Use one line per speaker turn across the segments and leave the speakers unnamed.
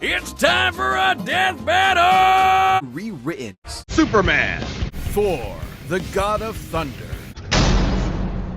It's time for a death battle!
Rewritten.
Superman.
Thor, the god of thunder.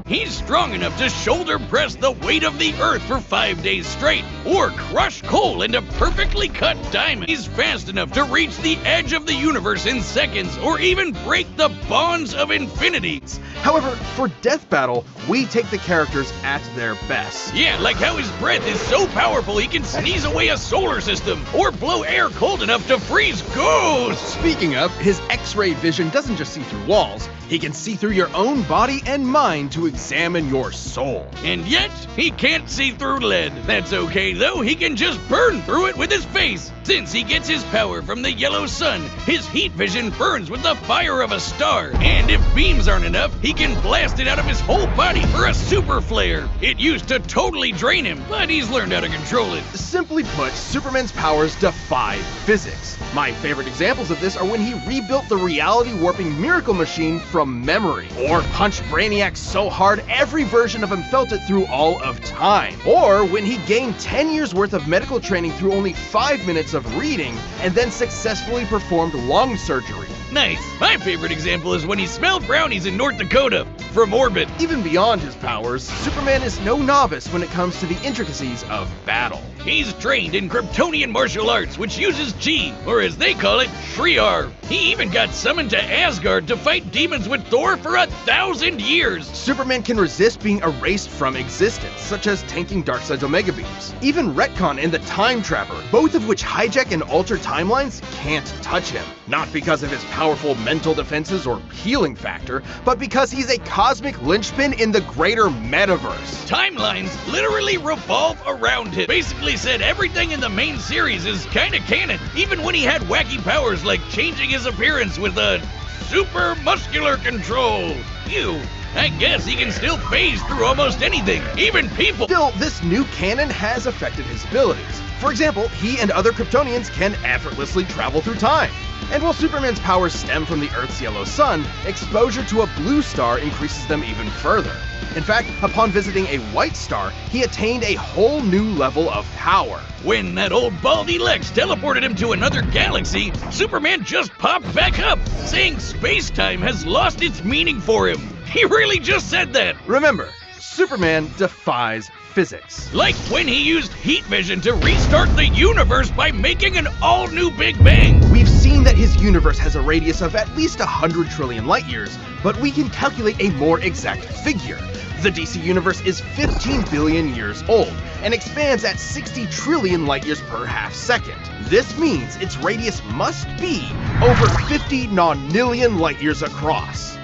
He's strong enough to shoulder press the weight of the earth for 5 days straight, or crush coal into perfectly cut diamond. He's fast enough to reach the edge of the universe in seconds, or even break the bonds of infinity.
However, for Death Battle, we take the characters at their best.
Yeah, like how his breath is so powerful he can sneeze away a solar system, or blow air cold enough to freeze ghosts!
Speaking of, his X-ray vision doesn't just see through walls, he can see through your own body and mind to examine your soul.
And yet, he can't see through lead. That's okay though, he can just burn through it with his face. Since he gets his power from the yellow sun, his heat vision burns with the fire of a star. And if beams aren't enough, he can blast it out of his whole body for a super flare. It used to totally drain him, but he's learned how to control it.
Simply put, Superman's powers defy physics. My favorite examples of this are when he rebuilt the reality warping miracle machine from memory, or punched Brainiac so hard every version of him felt it through all of time, or when he gained 10 years worth of medical training through only 5 minutes of reading and then successfully performed lung surgery.
Nice. My favorite example is when he smelled brownies in North Dakota from orbit.
Even beyond his powers, Superman is no novice when it comes to the intricacies of battle.
He's trained in Kryptonian martial arts, which uses chi, or as they call it, Shriyar. He even got summoned to Asgard to fight demons with Thor for 1,000 years.
Superman can resist being erased from existence, such as tanking Darkseid's Omega Beams. Even Retcon and the Time Trapper, both of which hijack and alter timelines, can't touch him. Not because of his powerful mental defenses or healing factor, but because he's a cosmic linchpin in the greater metaverse.
Timelines literally revolve around him. Basically said everything in the main series is kinda canon, even when he had wacky powers like changing his appearance with a super muscular control. Ew. I guess he can still phase through almost anything, even people.
Still, this new canon has affected his abilities. For example, he and other Kryptonians can effortlessly travel through time. And while Superman's powers stem from the Earth's yellow sun, exposure to a blue star increases them even further. In fact, upon visiting a white star, he attained a whole new level of power.
When that old baldy Lex teleported him to another galaxy, Superman just popped back up, saying space-time has lost its meaning for him. He really just said that.
Remember, Superman defies physics.
Like when he used heat vision to restart the universe by making an all-new Big Bang.
We've seen that his universe has a radius of at least 100 trillion light years, but we can calculate a more exact figure. The DC universe is 15 billion years old and expands at 60 trillion light years per half second. This means its radius must be over 50 nonillion light years across.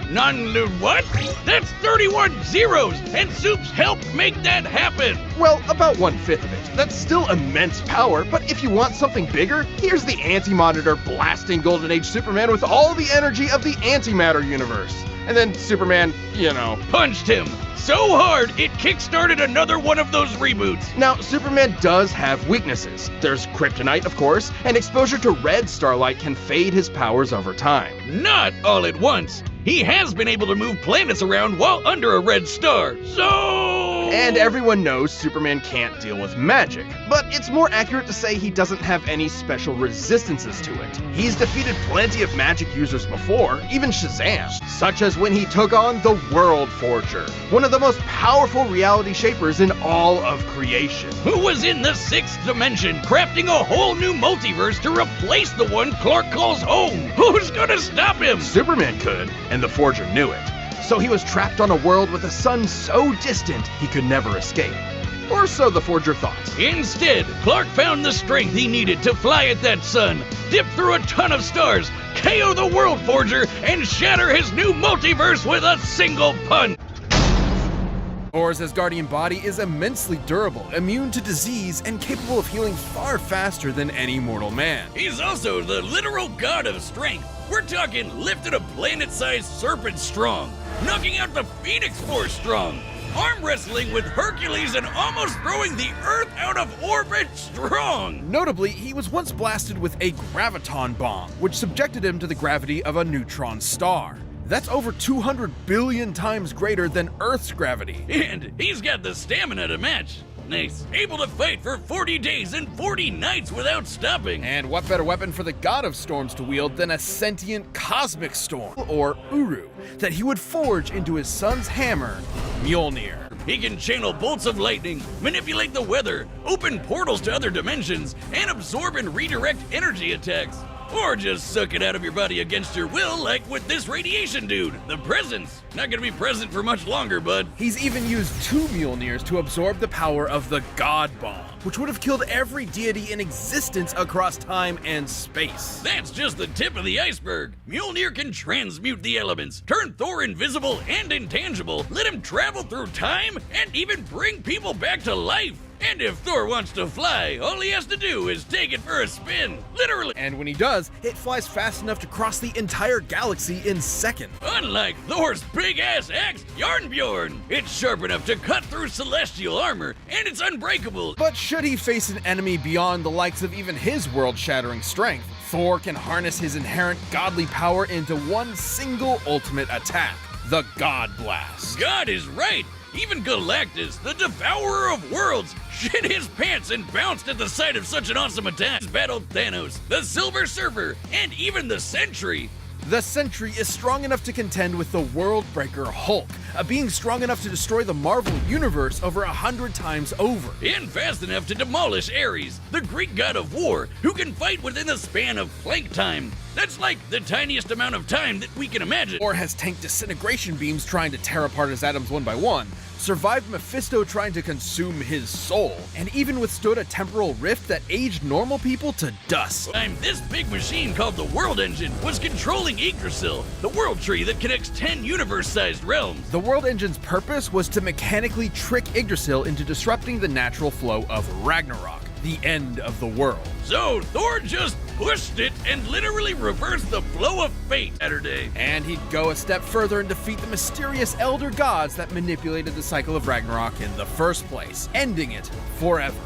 What? That's 31 zeros, and Supes helped make that happen.
Well, about 1/5 of it. That's still immense power, but if you want something bigger, here's the Anti-Monitor blasting Golden Age Superman with all the energy of the antimatter universe. And then Superman,
punched him so hard it kickstarted another one of those reboots.
Now, Superman does have weaknesses. There's kryptonite, of course, and exposure to red starlight can fade his powers over time.
Not all at once. He has been able to move planets around while under a red star, so...
And everyone knows Superman can't deal with magic, but it's more accurate to say he doesn't have any special resistances to it. He's defeated plenty of magic users before, even Shazam, such as when he took on the World Forger, one of the most powerful reality shapers in all of creation.
Who was in the 6th dimension, crafting a whole new multiverse to replace the one Clark calls home. Who's gonna stop him?
Superman could, and the Forger knew it. So he was trapped on a world with a sun so distant he could never escape. Or so the Forger thought.
Instead, Clark found the strength he needed to fly at that sun, dip through a ton of stars, KO the World Forger, and shatter his new multiverse with a single punch.
Thor's Asgardian body is immensely durable, immune to disease, and capable of healing far faster than any mortal man.
He's also the literal god of strength. We're talking lifted a planet-sized serpent strong, knocking out the Phoenix Force strong, arm wrestling with Hercules and almost throwing the Earth out of orbit strong.
Notably, he was once blasted with a graviton bomb, which subjected him to the gravity of a neutron star. That's over 200 billion times greater than Earth's gravity.
And he's got the stamina to match. Nice. Able to fight for 40 days and 40 nights without stopping.
And what better weapon for the god of storms to wield than a sentient cosmic storm, or Uru, that he would forge into his son's hammer, Mjolnir.
He can channel bolts of lightning, manipulate the weather, open portals to other dimensions, and absorb and redirect energy attacks. Or just suck it out of your body against your will, like with this radiation dude. The presence. Not gonna be present for much longer, bud.
He's even used 2 Mjolnirs to absorb the power of the God Bomb, which would have killed every deity in existence across time and space.
That's just the tip of the iceberg. Mjolnir can transmute the elements, turn Thor invisible and intangible, let him travel through time, and even bring people back to life. And if Thor wants to fly, all he has to do is take it for a spin. Literally.
And when he does, it flies fast enough to cross the entire galaxy in seconds.
Unlike Thor's big-ass axe, Yarnbjorn, it's sharp enough to cut through celestial armor, and it's unbreakable.
But should he face an enemy beyond the likes of even his world-shattering strength, Thor can harness his inherent godly power into one single ultimate attack, the God Blast.
God is right. Even Galactus, the devourer of worlds, shit his pants and bounced at the sight of such an awesome attack. He's battled Thanos, the Silver Surfer, and even the Sentry.
The Sentry is strong enough to contend with the Worldbreaker Hulk, a being strong enough to destroy the Marvel Universe over 100 times over.
And fast enough to demolish Ares, the Greek god of war, who can fight within the span of Planck time. That's like the tiniest amount of time that we can imagine.
Or has tanked disintegration beams trying to tear apart his atoms one by one, survived Mephisto trying to consume his soul, and even withstood a temporal rift that aged normal people to dust.
This big machine called the World Engine was controlling Yggdrasil, the world tree that connects 10 universe-sized realms.
The World Engine's purpose was to mechanically trick Yggdrasil into disrupting the natural flow of Ragnarok, the end of the world.
So Thor just pushed it and literally reversed the flow of fate Saturday.
And he'd go a step further and defeat the mysterious elder gods that manipulated the cycle of Ragnarok in the first place, ending it forever.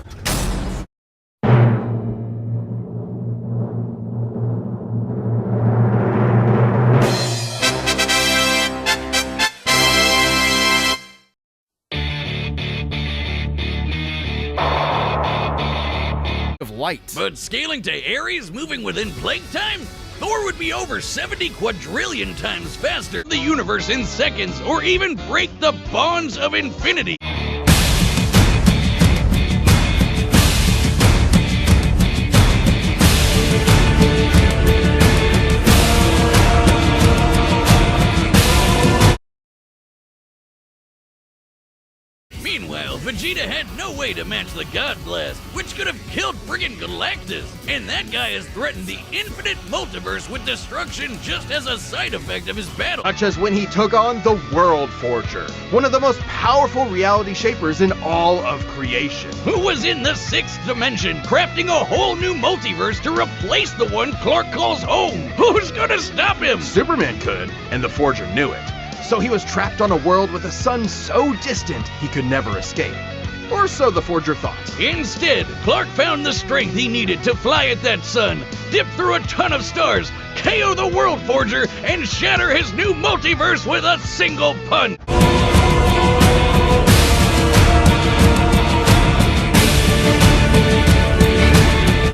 Of light.
But scaling to Ares, moving within Planck time? Thor would be over 70 quadrillion times faster than the universe in seconds, or even break the bonds of infinity. Meanwhile, Vegeta had no way to match the God Blast, which could have killed friggin' Galactus. And that guy has threatened the infinite multiverse with destruction just as a side effect of his battle.
Such as when he took on the World Forger, one of the most powerful reality shapers in all of creation.
Who was in the 6th dimension, crafting a whole new multiverse to replace the one Clark calls home. Who's gonna stop him?
Superman could, and the Forger knew it. So he was trapped on a world with a sun so distant he could never escape. Or so the Forger thought.
Instead, Clark found the strength he needed to fly at that sun, dip through a ton of stars, KO the World Forger, and shatter his new multiverse with a single punch.